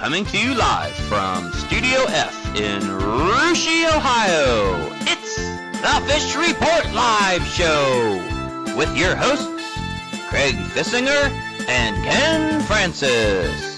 Coming to you live from Studio F in Russia, Ohio. It's the Fish Report Live Show with your hosts, Craig Fissinger and Ken Francis.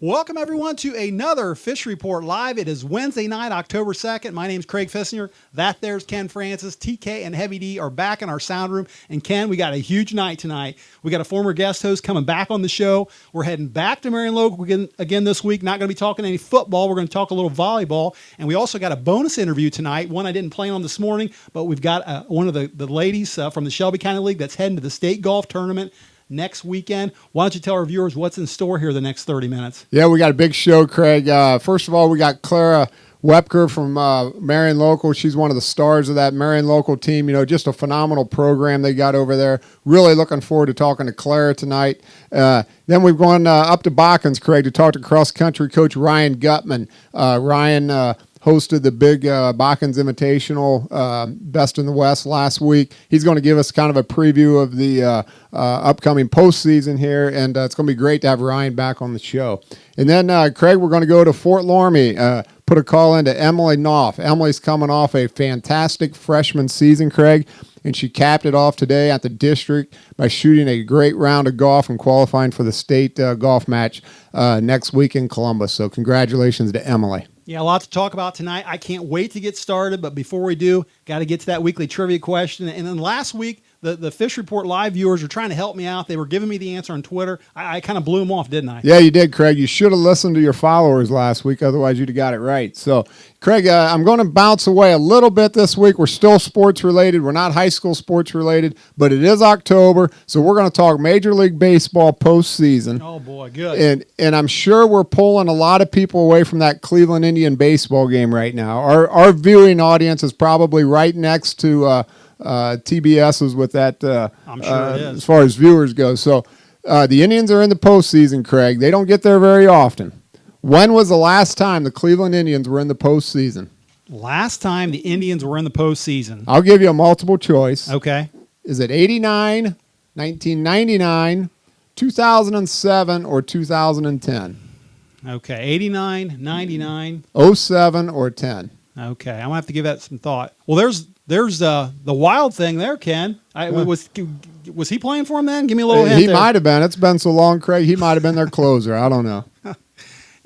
Welcome, everyone, to another Fish Report Live. It is Wednesday night, October 2nd. My name's Craig Fissinger. That there's Ken Francis. TK and Heavy D are back in our sound room. And, Ken, we got a huge night tonight. We got a former guest host coming back on the show. We're heading back to Marion Local again this week. Not going to be talking any football. We're going to talk a little volleyball. And we also got a bonus interview tonight, one I didn't plan on this morning, but we've got one of the ladies from the Shelby County League that's heading to the state golf tournament next weekend. Why don't you tell our viewers what's in store here the next 30 minutes? Yeah, we got a big show, Craig. First of all, we got Clara Wuebker from Marion Local. She's one of the stars of that Marion Local team. You know, just a phenomenal program they got over there. Really looking forward to talking to Clara tonight. Then we've gone up to Botkins, Craig, to talk to cross-country coach Ryan Gutman. Ryan hosted the big Botkins Invitational Best in the West last week. He's going to give us kind of a preview of the upcoming postseason here, and it's going to be great to have Ryan back on the show. And then, Craig, we're going to go to Fort Loramie, put a call into Emily Knouff. Emily's coming off a fantastic freshman season, Craig, and she capped it off today at the district by shooting a great round of golf and qualifying for the state golf match next week in Columbus. So congratulations to Emily. Yeah, a lot to talk about tonight. I can't wait to get started, but before we do, got to get to that weekly trivia question. And then last week, the Fish Report Live viewers were trying to help me out. They were giving me the answer on Twitter. I kind of blew them off, didn't I? Yeah, you did, Craig. You should have listened to your followers last week. Otherwise, you'd have got it right. So, Craig, I'm going to bounce away a little bit this week. We're still sports related. We're not high school sports related, but it is October. So we're going to talk Major League Baseball postseason. Oh, boy, good. And I'm sure we're pulling a lot of people away from that Cleveland Indian baseball game right now. Our viewing audience is probably right next to TBS's with that, I'm sure it is. As far as viewers go. So the Indians are in the postseason, Craig. They don't get there very often. When was the last time the Cleveland Indians were in the postseason? Last time the Indians were in the postseason. I'll give you a multiple choice. Okay. Is it 89, 1999, 2007, or 2010? Okay, 89, 99. 07 or 10? Okay, I'm going to have to give that some thought. Well, there's the Wild thing there, Ken. Was he playing for him then? Give me a little hint. He might have been. It's been so long, Craig. He might have been their closer. I don't know.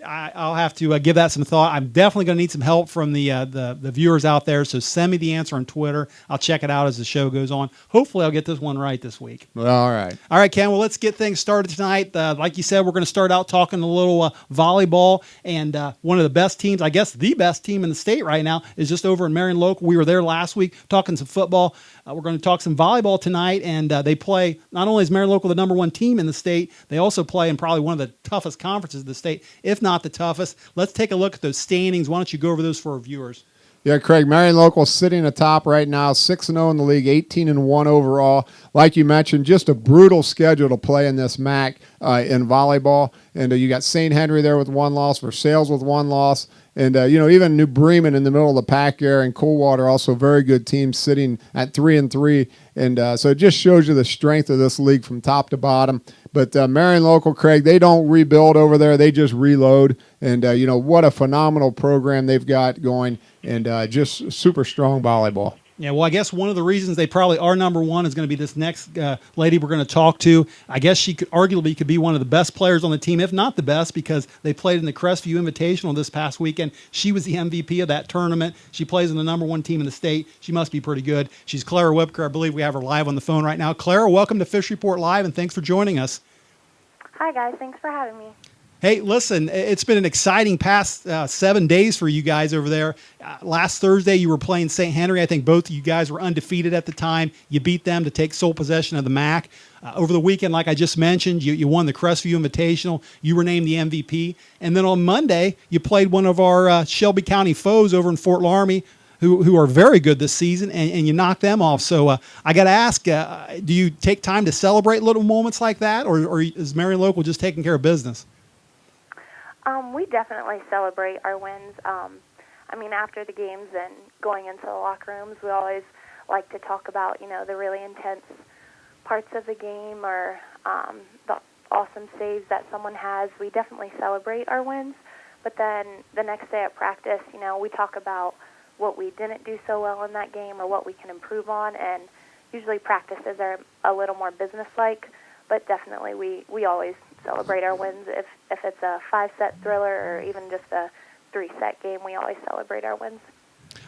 I'll have to give that some thought. I'm definitely going to need some help from the viewers out there, so send me the answer on Twitter. I'll check it out as the show goes on. Hopefully, I'll get this one right this week. Well, all right. All right, Ken, well, let's get things started tonight. Like you said, we're going to start out talking a little volleyball, and one of the best teams, I guess the best team in the state right now, is just over in Marion Local. We were there last week talking some football. We're going to talk some volleyball tonight, and they play, not only is Marion Local the number one team in the state, they also play in probably one of the toughest conferences in the state, if not the toughest. Let's take a look at those standings. Why don't you go over those for our viewers? Yeah, Craig, Marion Local sitting atop right now, 6-0 in the league, 18-1 overall. Like you mentioned, just a brutal schedule to play in this MAC in volleyball. And you got St. Henry there with one loss, Versailles with one loss. And, even New Bremen in the middle of the pack there, and Coldwater, also very good teams sitting at 3-3. And so it just shows you the strength of this league from top to bottom. But Marion Local, Craig, they don't rebuild over there. They just reload. And, what a phenomenal program they've got going, and just super strong volleyball. Yeah, well, I guess one of the reasons they probably are number one is going to be this next lady we're going to talk to. I guess she could arguably be one of the best players on the team, if not the best, because they played in the Crestview Invitational this past weekend. She was the MVP of that tournament. She plays in the number one team in the state. She must be pretty good. She's Clara Wuebker. I believe we have her live on the phone right now. Clara, welcome to Fish Report Live, and thanks for joining us. Hi, guys. Thanks for having me. Hey, listen, it's been an exciting past 7 days for you guys over there. Last Thursday, you were playing St. Henry. I think both of you guys were undefeated at the time. You beat them to take sole possession of the MAC. Over the weekend, like I just mentioned, you won the Crestview Invitational. You were named the MVP. And then on Monday, you played one of our Shelby County foes over in Fort Loramie, who are very good this season, and you knocked them off. So I got to ask, do you take time to celebrate little moments like that, or is Marion Local just taking care of business? We definitely celebrate our wins. After the games and going into the locker rooms, we always like to talk about, the really intense parts of the game, or the awesome saves that someone has, we definitely celebrate our wins. But then the next day at practice, we talk about what we didn't do so well in that game or what we can improve on. And usually practices are a little more businesslike, but definitely we always celebrate our wins. If it's a 5-set thriller or even just a 3-set game, we always celebrate our wins.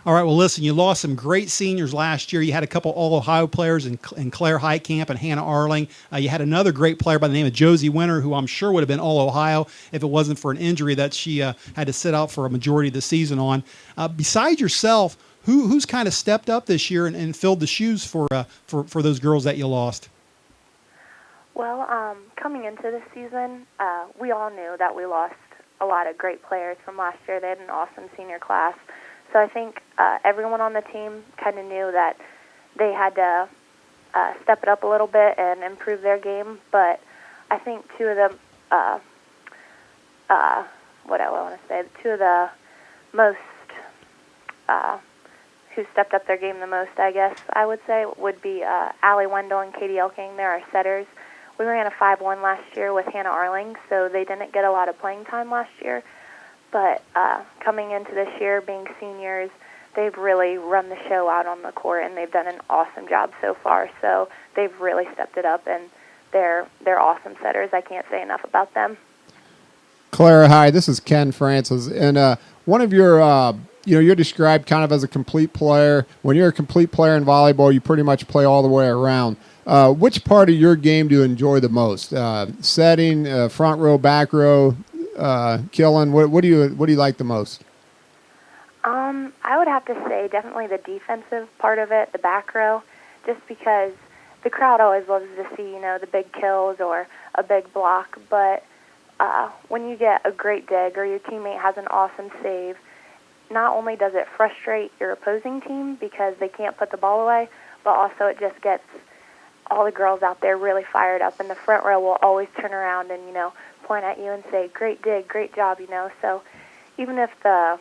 All right, well, listen, you lost some great seniors last year. You had a couple All-Ohio players in Claire Heitkamp and Hannah Arling. You had another great player by the name of Josie Winter, who I'm sure would have been All-Ohio if it wasn't for an injury that she had to sit out for a majority of the season on. Besides yourself, who's kind of stepped up this year and filled the shoes for those girls that you lost? Well, coming into this season, we all knew that we lost a lot of great players from last year. They had an awesome senior class. So I think everyone on the team kind of knew that they had to step it up a little bit and improve their game. But I think two of the most who stepped up their game the most, I guess I would say, would be Allie Wendell and Katie Elking. They're our setters. We ran a 5-1 last year with Hannah Arling, so they didn't get a lot of playing time last year. But coming into this year, being seniors, they've really run the show out on the court, and they've done an awesome job so far. So they've really stepped it up, and they're awesome setters. I can't say enough about them. Clara, hi. This is Ken Francis, and one of your, you're described kind of as a complete player. When you're a complete player in volleyball, you pretty much play all the way around. Which part of your game do you enjoy the most? Setting, front row, back row, killing. What do you like the most? I would have to say definitely the defensive part of it, the back row, just because the crowd always loves to see, the big kills or a big block. But when you get a great dig or your teammate has an awesome save, not only does it frustrate your opposing team because they can't put the ball away, but also it just gets all the girls out there really fired up, and the front row will always turn around and, point at you and say, great dig, great job, So even if the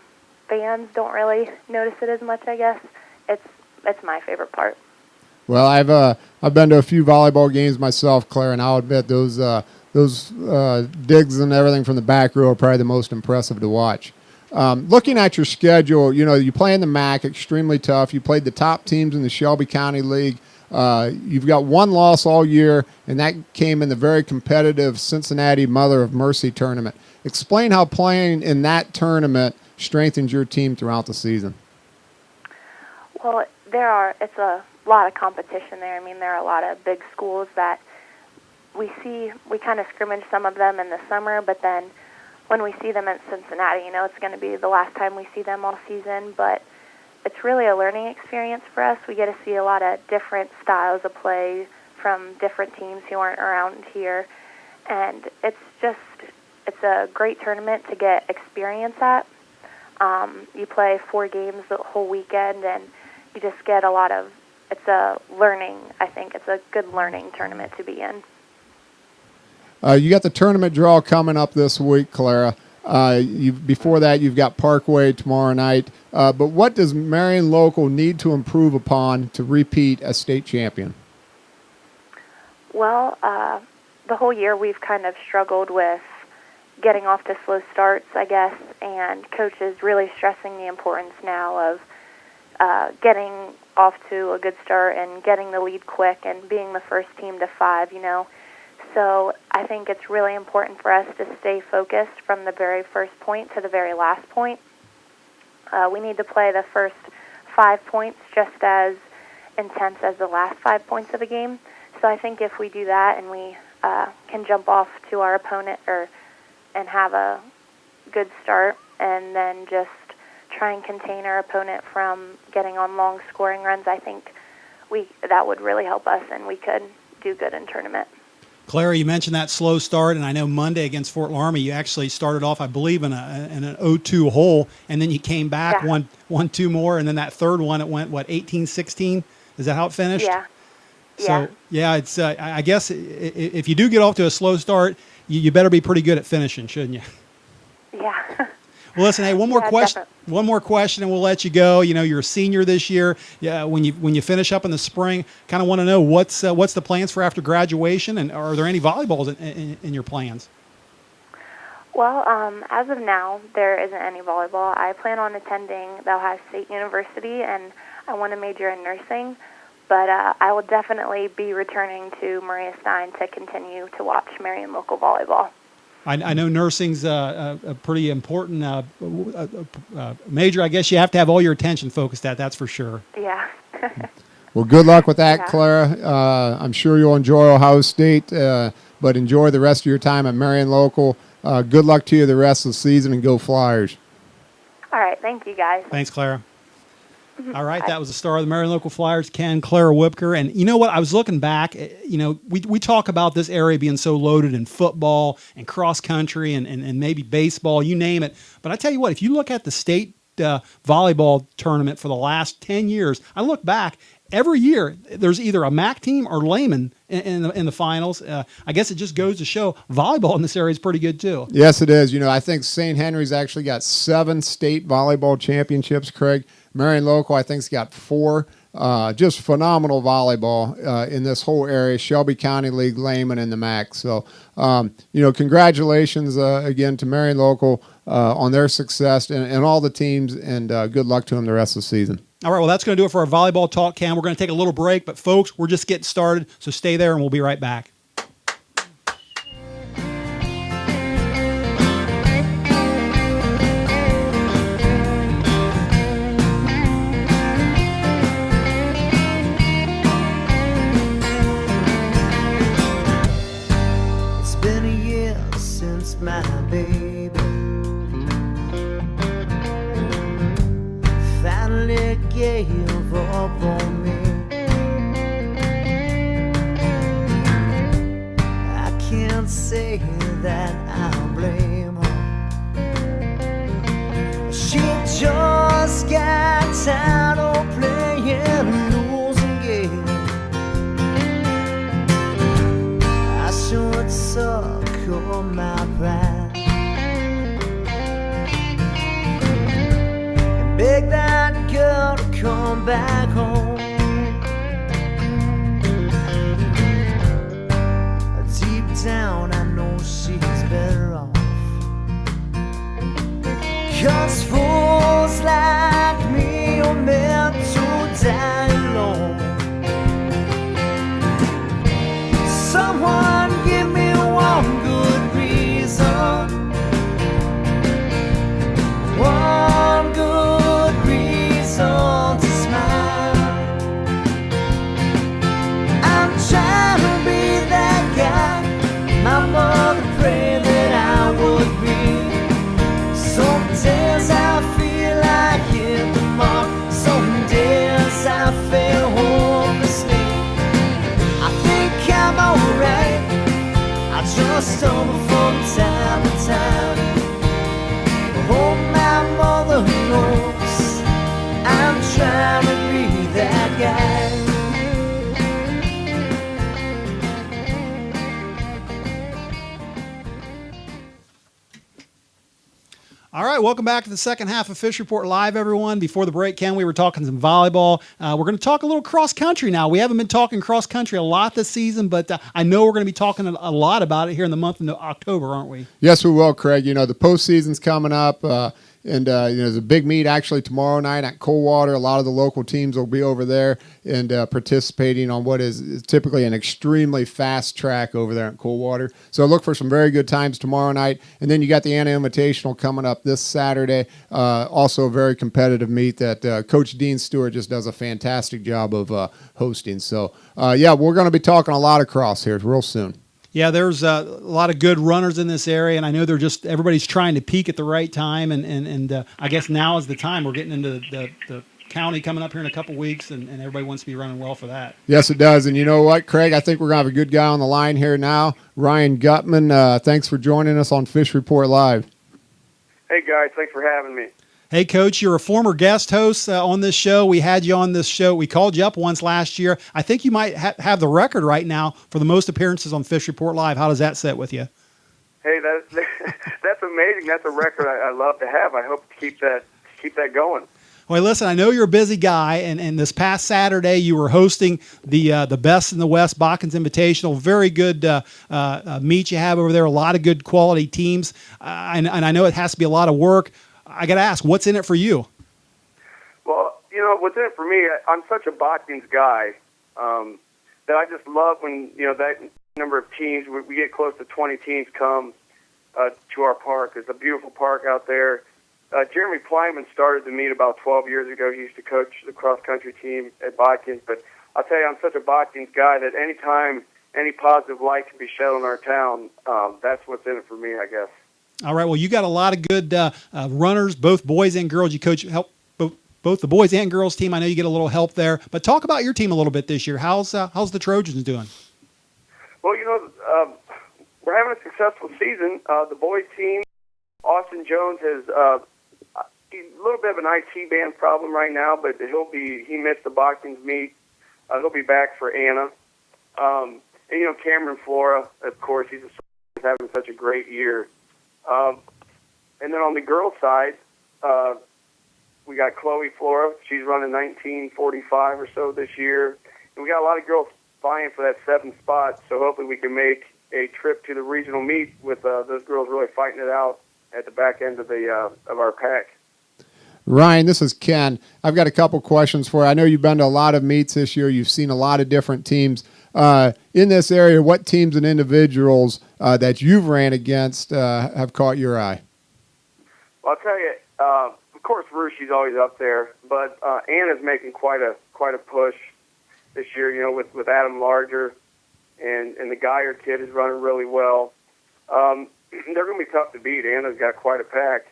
fans don't really notice it as much, I guess, it's my favorite part. Well, I've been to a few volleyball games myself, Claire, and I'll admit those digs and everything from the back row are probably the most impressive to watch. Looking at your schedule, you play in the MAC, extremely tough. You played the top teams in the Shelby County League. You've got one loss all year, and that came in the very competitive Cincinnati Mother of Mercy tournament. Explain how playing in that tournament strengthens your team throughout the season. Well, it's a lot of competition there. There are a lot of big schools that we kind of scrimmage some of them in the summer, but then when we see them at Cincinnati, it's going to be the last time we see them all season, but it's really a learning experience for us. We get to see a lot of different styles of play from different teams who aren't around here. And it's a great tournament to get experience at. You play 4 games the whole weekend, and you just get it's a learning, I think it's a good learning tournament to be in. You got the tournament draw coming up this week, Clara. Before that, you've got Parkway tomorrow night. But what does Marion Local need to improve upon to repeat as state champion? Well, the whole year we've kind of struggled with getting off to slow starts, I guess, and Coach is really stressing the importance now of getting off to a good start and getting the lead quick and being the first team to 5, So I think it's really important for us to stay focused from the very first point to the very last point. We need to play the first 5 points just as intense as the last 5 points of a game. So I think if we do that and we can jump off to our opponent and have a good start and then just try and contain our opponent from getting on long scoring runs, I think that would really help us and we could do good in tournament. Clara, you mentioned that slow start, and I know Monday against Fort Loramie, you actually started off, I believe, in an 0-2 hole, and then you came back, won 2 more, and then that third one, it went, 18-16? Is that how it finished? Yeah. So, it's I guess if you do get off to a slow start, you better be pretty good at finishing, shouldn't you? Yeah. Well, listen, hey, one more Yeah, question. definitely. One more question, and we'll let you go. You know, you're a senior this year. Yeah, when you finish up in the spring, kind of want to know what's the plans for after graduation, and are there any volleyballs in your plans? Well, as of now, there isn't any volleyball. I plan on attending the Ohio State University, and I want to major in nursing. But I will definitely be returning to Maria Stein to continue to watch Marion Local volleyball. I know nursing's a pretty important major. I guess you have to have all your attention focused at. That's for sure. Yeah. Well, good luck with that, Yeah. Clara. I'm sure you'll enjoy Ohio State, but enjoy the rest of your time at Marion Local. Good luck to you the rest of the season, and go Flyers. All right. Thank you, guys. Thanks, Clara. All right, that was the star of the Marion Local Flyers, Clara Wuebker. And you know what? I was looking back. You know, we talk about this area being so loaded in football and cross country and maybe baseball, you name it. But I tell you what, if you look at the state volleyball tournament for the last 10 years, I look back, every year there's either a MAC team or layman in the finals. I guess it just goes to show volleyball in this area is pretty good too. Yes, it is. You know, I think St. Henry's actually got 7 state volleyball championships, Craig. Marion Local, I think, has got 4. Just phenomenal volleyball in this whole area. Shelby County League, layman, and the MAC. So, you know, congratulations again to Marion Local on their success and all the teams, and good luck to them the rest of the season. All right, well, that's going to do it for our volleyball talk, Cam. We're going to take a little break, but folks, we're just getting started, so stay there and we'll be right back. It's been a year since my baby finally gave up on me. I can't say that I blame her. She just got tired of playing losing games. I should succumb my pride and beg that girl to come back home. Deep down I know she's better off, 'cause fools like me are meant to die alone. Someone give me one good reason, one good reason to smile. I'm trying to be that guy my mother prayed that I would be. Some days I feel I hit the mark, some days I fail hopelessly. I think I'm alright, I just stumble from time to time. Oh, my mother knows I'm trying to be that guy. All right, welcome back to the second half of Fish Report Live, everyone. Before the break, Ken, we were talking some volleyball. We're going to talk a little cross country now. We haven't been talking cross country a lot this season, but I know we're going to be talking a lot about it here in the month of October, aren't we? Yes, we will, Craig. You know, the postseason's coming up, and you know, there's a big meet actually tomorrow night at Coldwater. A lot of the local teams will be over there and participating on what is typically an extremely fast track over there at Coldwater. So look for some very good times tomorrow night. And then you got the Anna Invitational coming up this Saturday. Also a very competitive meet that Coach Dean Stewart just does a fantastic job of hosting. So, yeah, we're going to be talking a lot of cross here real soon. Yeah, there's a lot of good runners in this area, and I know everybody's trying to peak at the right time, and I guess now is the time. We're getting into the county coming up here in a couple weeks, and everybody wants to be running well for that. Yes, it does. And you know what, Craig? I think we're going to have a good guy on the line here now. Ryan Gutman, thanks for joining us on Fish Report Live. Hey, guys. Thanks for having me. Hey, Coach, you're a former guest host on this show. We had you on this show. We called you up once last year. I think you might have the record right now for the most appearances on Fish Report Live. How does that sit with you? Hey, that's amazing. That's a record I love to have. I hope to keep that going. Well, listen, I know you're a busy guy, and this past Saturday you were hosting the Best in the West Botkins Invitational. Very good meet you have over there. A lot of good quality teams, and I know it has to be a lot of work. I got to ask, what's in it for you? Well, what's in it for me, I'm such a Botkins guy that I just love when, that number of teams, we get close to 20 teams come to our park. It's a beautiful park out there. Jeremy Plyman started the meet about 12 years ago. He used to coach the cross-country team at Botkins. But I'll tell you, I'm such a Botkins guy that anytime any positive light can be shed on our town, that's what's in it for me, I guess. All right. Well, you got a lot of good runners, both boys and girls. You help both the boys and girls team. I know you get a little help there. But talk about your team a little bit this year. How's the Trojans doing? Well, we're having a successful season. The boys team, Austin Jones has a little bit of an IT band problem right now, but he missed the Botkins meet. He'll be back for Anna. And Cameron Flora, of course, he's having such a great year. And then on the girls' side, we got Chloe Flora. She's running 19:45 or so this year. And we got a lot of girls vying for that 7th spot, so hopefully we can make a trip to the regional meet with those girls really fighting it out at the back end of our pack. Ryan, this is Ken. I've got a couple questions for you. I know you've been to a lot of meets this year. You've seen a lot of different teams. In this area, what teams and individuals that you've ran against have caught your eye? Well, I'll tell you, of course, Rushie's always up there, but Anna's making quite a push this year, with Adam Larger, and the Geyer kid is running really well. They're going to be tough to beat. Anna's got quite a pack.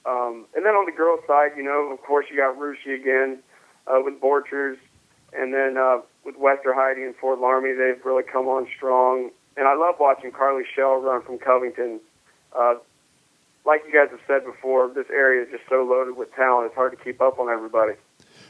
And then on the girls' side, of course, you got Rushi again with Borchers, and then with Wester Heidi and Fort Loramie, they've really come on strong. And I love watching Carly Schell run from Covington. Like you guys have said before, this area is just so loaded with talent, it's hard to keep up on everybody.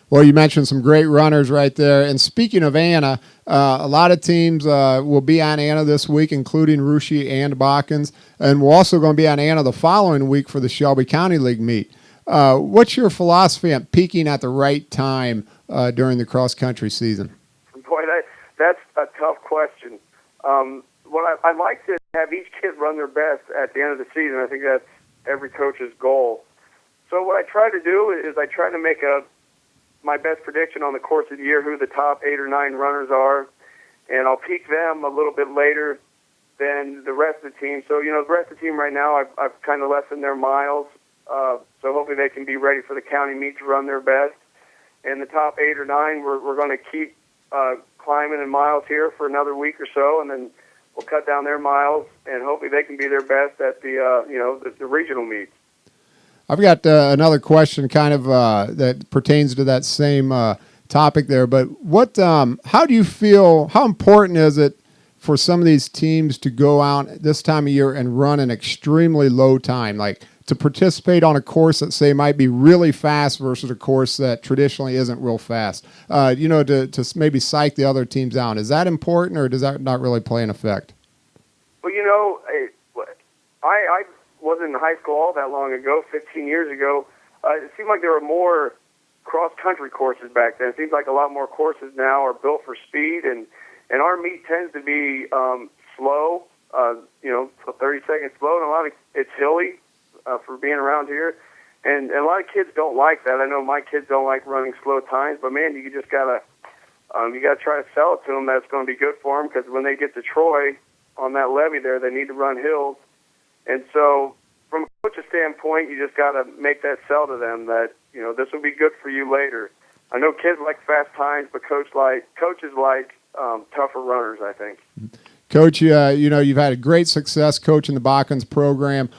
Well, you mentioned some great runners right there. And speaking of Anna, a lot of teams will be on Anna this week, including Rushi and Botkins. And we're also going to be on Anna the following week for the Shelby County League meet. What's your philosophy on peaking at the right time during the cross-country season? Boy, that's a tough question. What I like to have each kid run their best at the end of the season. I think that's every coach's goal. So what I try to do is I try to make my best prediction on the course of the year, who the top 8 or 9 runners are, and I'll peak them a little bit later than the rest of the team. So, the rest of the team right now, I've kind of lessened their miles, so hopefully they can be ready for the county meet to run their best. And the top 8 or 9, we're going to keep climbing in miles here for another week or so, and then we'll cut down their miles, and hopefully they can be their best at the regional meet. I've got another question kind of that pertains to that same topic there, but how do you feel, how important is it for some of these teams to go out this time of year and run an extremely low time, like to participate on a course that, say, might be really fast versus a course that traditionally isn't real fast, to maybe psych the other teams out? Is that important, or does that not really play an effect? Well, I wasn't in high school all that long ago, 15 years ago. It seemed like there were more cross-country courses back then. It seems like a lot more courses now are built for speed, and our meet tends to be slow, 30 seconds slow, and it's hilly for being around here. And a lot of kids don't like that. I know my kids don't like running slow times, but man, you just gotta try to sell it to them that it's going to be good for them, because when they get to Troy on that levee there, they need to run hills. And so, from a coach's standpoint, you just got to make that sell to them that, this will be good for you later. I know kids like fast times, but coaches like tougher runners, I think. Coach, you've had a great success coaching the Botkins program.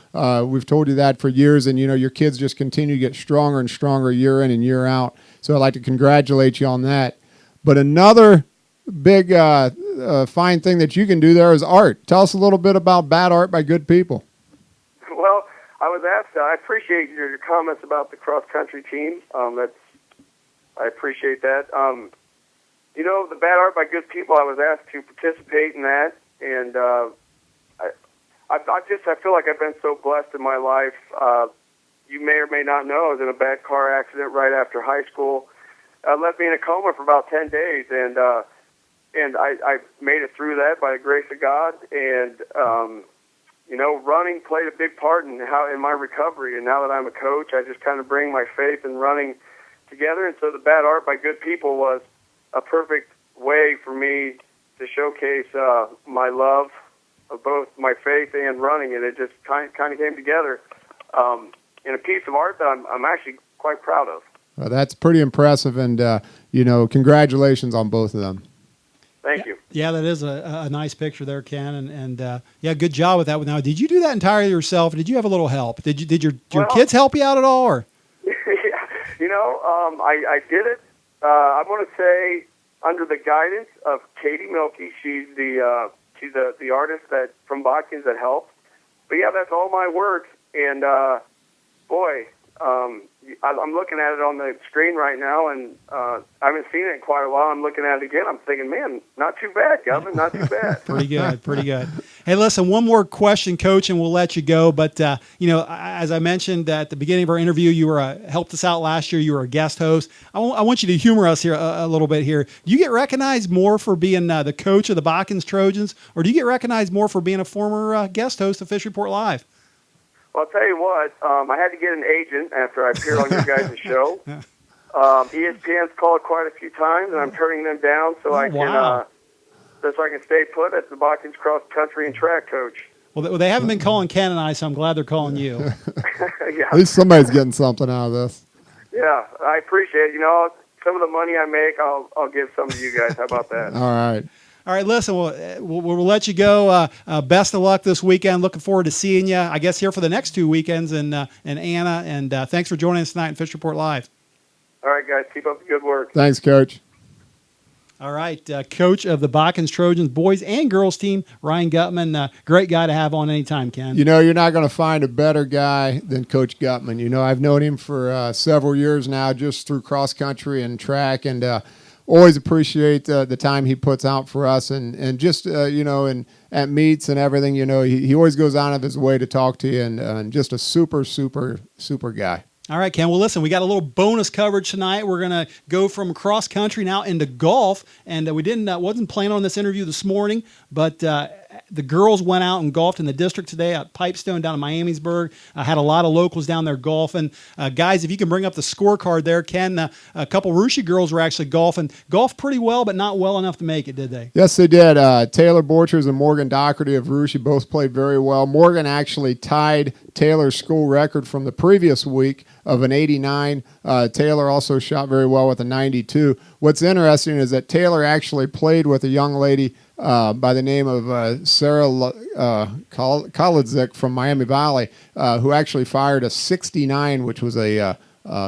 We've told you that for years, and, your kids just continue to get stronger and stronger year in and year out. So I'd like to congratulate you on that. But another big fine thing that you can do there is art. Tell us a little bit about Bad Art by Good People. Well, I was asked, I appreciate your comments about the cross-country team. I appreciate that. The Bad Art by Good People, I was asked to participate in that, and I feel like I've been so blessed in my life. You may or may not know, I was in a bad car accident right after high school. Left me in a coma for about 10 days, and I made it through that by the grace of God. And running played a big part in my recovery. And now that I'm a coach, I just kind of bring my faith and running together. And so the Bad Art by Good People was a perfect way for me to showcase my love of both my faith and running, and it just kind of came together in a piece of art that I'm actually quite proud of. Well, that's pretty impressive, and congratulations on both of them. Thank you. Yeah, that is a nice picture there, Ken, and good job with that. Now, did you do that entirely yourself? Or did you have a little help? Did your kids help you out at all? Or I did it. I want to say under the guidance of Katie Milkey. She's the artist that from Botkins that helped. But yeah, that's all my work. And I'm looking at it on the screen right now, and I haven't seen it in quite a while. I'm looking at it again. I'm thinking, man, not too bad, Gutman, not too bad. Pretty good. Hey, listen, one more question, Coach, and we'll let you go. But, as I mentioned at the beginning of our interview, you helped us out last year. You were a guest host. I want you to humor us here a little bit here. Do you get recognized more for being the coach of the Botkins Trojans, or do you get recognized more for being a former guest host of Fish Report Live? Well, I'll tell you what, I had to get an agent after I appeared on your guys' show. ESPN's called quite a few times, and I'm turning them down so I can stay put as the Botkins cross country and track coach. Well, they haven't been calling Ken and I, so I'm glad they're calling you. Yeah. At least somebody's getting something out of this. Yeah, I appreciate it. Some of the money I make, I'll give some to you guys. How about that? All right, listen, we'll let you go. Best of luck this weekend. Looking forward to seeing you, I guess, here for the next 2 weekends in Anna. And thanks for joining us tonight in Fish Report Live. All right, guys. Keep up the good work. Thanks, Coach. All right, coach of the Botkins Trojans boys and girls team, Ryan Gutman. Great guy to have on anytime, Ken. You're not going to find a better guy than Coach Gutman. I've known him for several years now, just through cross country and track, and always appreciate the time he puts out for us, and just and at meets and everything. He always goes out of his way to talk to you, and just a super guy. All right, Ken. Well, listen, we got a little bonus coverage tonight. We're going to go from cross country now into golf, and we wasn't planning on this interview this morning, but the girls went out and golfed in the district today at Pipestone down in Miamisburg. Had a lot of locals down there golfing. Guys, if you can bring up the scorecard there, Ken, a couple Russia girls were actually golfing. Golfed pretty well, but not well enough to make it, did they? Yes, they did. Taylor Borchers and Morgan Doherty of Russia both played very well. Morgan actually tied Taylor's school record from the previous week of an 89. Taylor also shot very well with a 92. What's interesting is that Taylor actually played with a young lady by the name of Sarah Kolodzik from Miami Valley, who actually fired a 69, which was a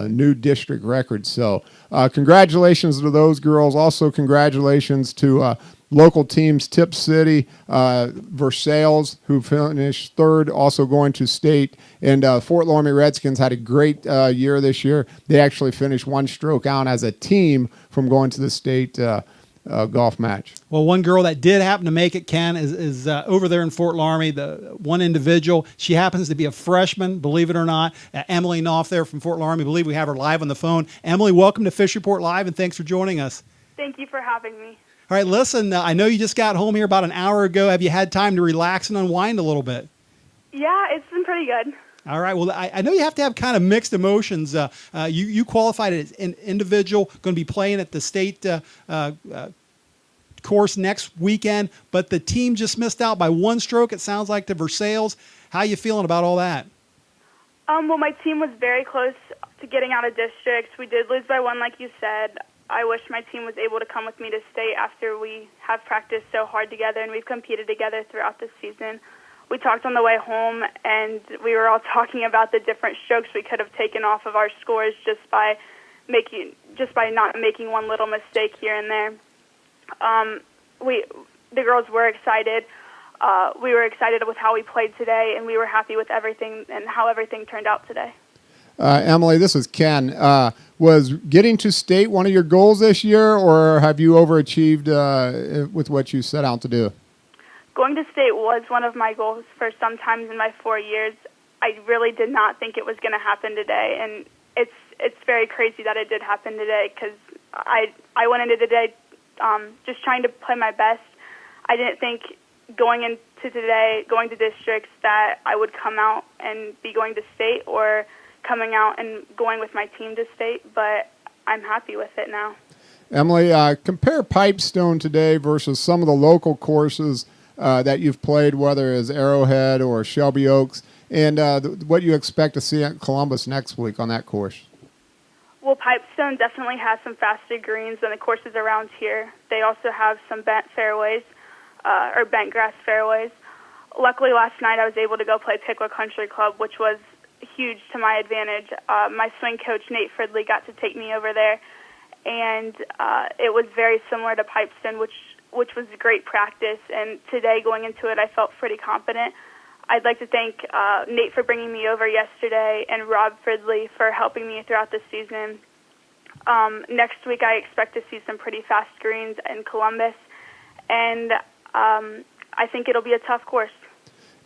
new district record. So congratulations to those girls. Also congratulations to local teams, Tip City, Versailles, who finished third, also going to state. And Fort Loramie Redskins had a great year this year. They actually finished one stroke out as a team from going to the state golf match. Well, one girl that did happen to make it, Ken, is over there in Fort Loramie, the one individual. She happens to be a freshman, believe it or not. Emily Knouff there from Fort Loramie. I believe we have her live on the phone. Emily, welcome to Fish Report Live, and thanks for joining us. Thank you for having me. All right, listen, I know you just got home here about an hour ago. Have you had time to relax and unwind a little bit? Yeah, it's been pretty good. All right. Well, I know you have to have kind of mixed emotions. You qualified as an individual, going to be playing at the state course next weekend, but the team just missed out by one stroke, it sounds like, to Versailles. How are you feeling about all that? Well, my team was very close to getting out of districts. We did lose by one, like you said. I wish my team was able to come with me to state after we have practiced so hard together, and we've competed together throughout this season. We talked on the way home, and we were all talking about the different strokes we could have taken off of our scores just by not making one little mistake here and there. The girls were excited. We were excited with how we played today, and we were happy with everything and how everything turned out today. Emily, this is Ken. Was getting to state one of your goals this year, or have you overachieved with what you set out to do? Going to state was one of my goals for some times in my 4 years. I really did not think it was going to happen today, and it's very crazy that it did happen today because I went into today just trying to play my best. I didn't think going into today, going to districts, that I would come out and be going to state or coming out and going with my team to state, but I'm happy with it now. Emily, compare Pipestone today versus some of the local courses that you've played, whether it's Arrowhead or Shelby Oaks, and what you expect to see at Columbus next week on that course. Well, Pipestone definitely has some faster greens than the courses around here. They also have some bent fairways, or bent grass fairways. Luckily, last night I was able to go play Pickwick Country Club, which was huge to my advantage. My swing coach, Nate Fridley, got to take me over there, and it was very similar to Pipestone, which was great practice. And today, going into it, I felt pretty confident. I'd like to thank Nate for bringing me over yesterday and Rob Fridley for helping me throughout the season. Next week, I expect to see some pretty fast greens in Columbus, and I think it'll be a tough course.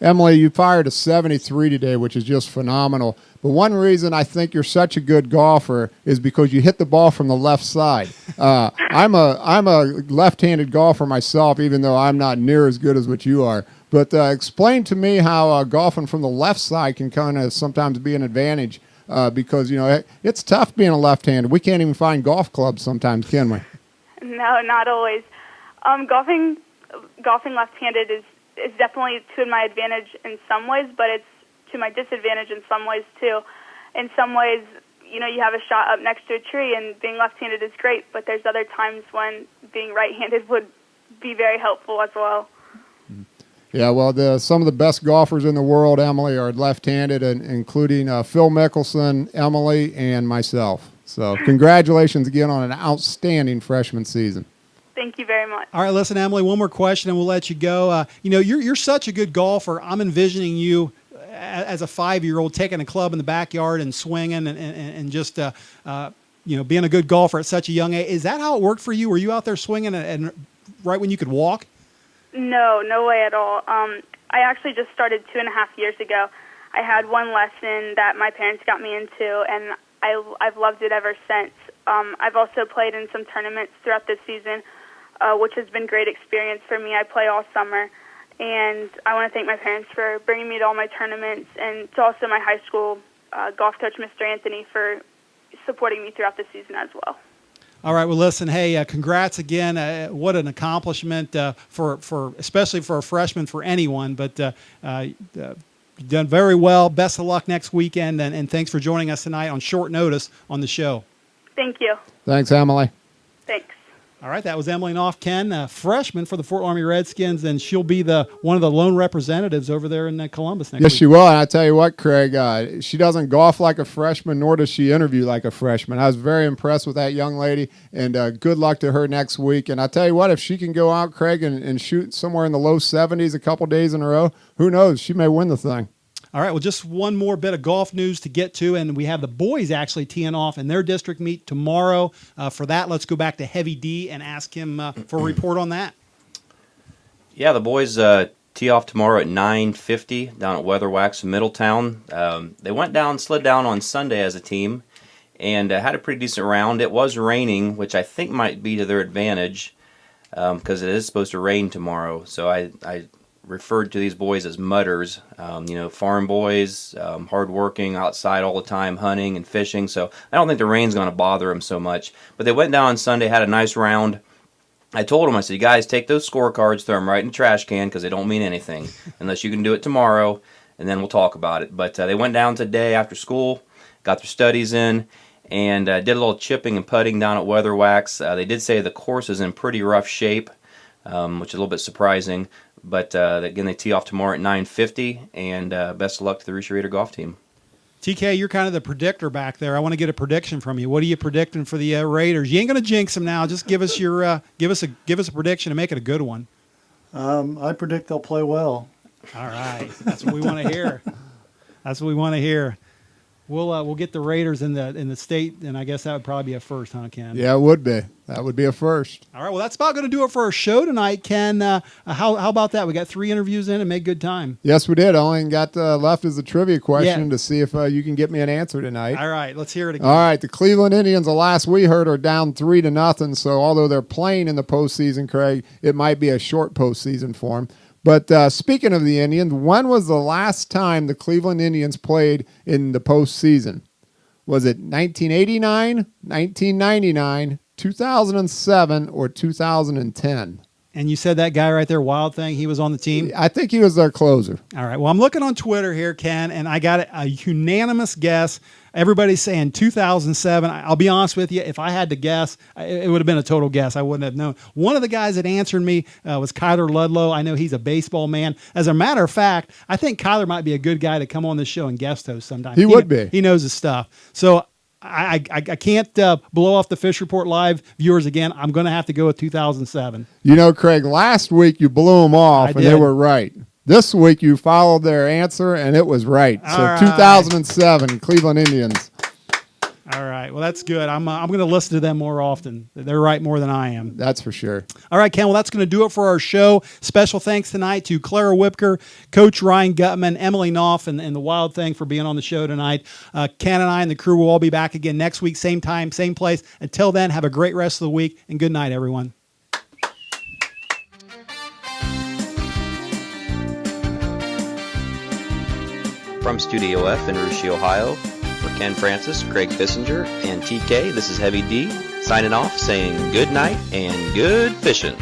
Emily, you fired a 73 today, which is just phenomenal. But one reason I think you're such a good golfer is because you hit the ball from the left side. I'm a left-handed golfer myself, even though I'm not near as good as what you are. But explain to me how golfing from the left side can kind of sometimes be an advantage because, you know, it's tough being a left-handed. We can't even find golf clubs sometimes, can we? No, not always. Golfing left-handed is definitely to my advantage in some ways, but it's to my disadvantage in some ways too. In some ways, you know, you have a shot up next to a tree, and being left-handed is great, but there's other times when being right-handed would be very helpful as well. Yeah, well, some of the best golfers in the world, Emily, are left-handed, including Phil Mickelson, Emily, and myself. So congratulations again on an outstanding freshman season. Thank you very much. All right, listen, Emily, one more question and we'll let you go. You know, you're such a good golfer. I'm envisioning you as a 5-year-old taking a club in the backyard and swinging and just, you know, being a good golfer at such a young age. Is that how it worked for you? Were you out there swinging and right when you could walk? No way at all. I actually just started 2.5 years ago. I had one lesson that my parents got me into, and I've loved it ever since. I've also played in some tournaments throughout this season, which has been great experience for me. I play all summer, and I want to thank my parents for bringing me to all my tournaments, and to also my high school golf coach, Mr. Anthony, for supporting me throughout the season as well. All right. Well, listen. Hey, congrats again. What an accomplishment for especially for a freshman, for anyone. But you've done very well. Best of luck next weekend, and thanks for joining us tonight on short notice on the show. Thank you. Thanks, Emily. Thanks. All right, that was Emily Knouff, Ken, freshman for the Fort Loramie Redskins, and she'll be one of the lone representatives over there in Columbus next week. Yes, she will. And I tell you what, Craig, she doesn't golf like a freshman, nor does she interview like a freshman. I was very impressed with that young lady, and good luck to her next week. And I tell you what, if she can go out, Craig, and shoot somewhere in the low 70s a couple days in a row, who knows? She may win the thing. All right, well, just one more bit of golf news to get to, and we have the boys actually teeing off in their district meet tomorrow. For that, let's go back to Heavy D and ask him for a report on that. Yeah, the boys tee off tomorrow at 9:50 down at Weatherwax in Middletown. They slid down on Sunday as a team, and had a pretty decent round. It was raining, which I think might be to their advantage, because it is supposed to rain tomorrow. So I referred to these boys as mudders, farm boys, hardworking, outside all the time, hunting and fishing. So I don't think the rain's going to bother them so much. But they went down on Sunday, had a nice round. I told them, I said, you guys take those scorecards, throw them right in the trash can because they don't mean anything unless you can do it tomorrow, and then we'll talk about it. But they went down today after school, got their studies in, and did a little chipping and putting down at Weatherwax. They did say the course is in pretty rough shape, which is a little bit surprising. But again, they tee off tomorrow at 9:50, and best of luck to the Russia Raider golf team. TK, you're kind of the predictor back there. I want to get a prediction from you. What are you predicting for the Raiders? You ain't going to jinx them now. Just give us your give us a prediction and make it a good one. I predict they'll play well. All right, that's what we want to hear. That's what we want to hear. We'll get the Raiders in the state, and I guess that would probably be a first, huh, Ken? Yeah, it would be. That would be a first. All right, well, that's about going to do it for our show tonight, Ken. How about that? We got 3 interviews in and made good time. Yes, we did. All I got left is a trivia question Yeah. to see if you can get me an answer tonight. All right, let's hear it again. All right, the Cleveland Indians, the last we heard, are down 3-0. So although they're playing in the postseason, Craig, it might be a short postseason for them. But speaking of the Indians, when was the last time the Cleveland Indians played in the postseason? Was it 1989, 1999, 2007, or 2010? And you said that guy right there, Wild Thing, he was on the team? I think he was their closer. All right, well, I'm looking on Twitter here, Ken, and I got a unanimous guess. Everybody's saying 2007. I'll be honest with you. If I had to guess, it would have been a total guess. I wouldn't have known. One of the guys that answered me was Kyler Ludlow. I know he's a baseball man. As a matter of fact, I think Kyler might be a good guy to come on this show and guest host sometime. He would be. He knows his stuff. So I can't blow off the Fish Report Live viewers again. I'm going to have to go with 2007. You know, Craig, last week you blew them off, and they did. were right. This week you followed their answer, and it was right. So All right. 2007, Cleveland Indians. All right. Well, that's good. I'm going to listen to them more often. They're right more than I am. That's for sure. All right, Ken. Well, that's going to do it for our show. Special thanks tonight to Clara Wuebker, Coach Ryan Gutman, Emily Knouff, and the Wild Thing for being on the show tonight. Ken and I and the crew will all be back again next week, same time, same place. Until then, have a great rest of the week, and good night, everyone. From Studio F in Russia, Ohio, for Ken Francis, Craig Fissinger, and TK, this is Heavy D, signing off, saying good night and good fishing.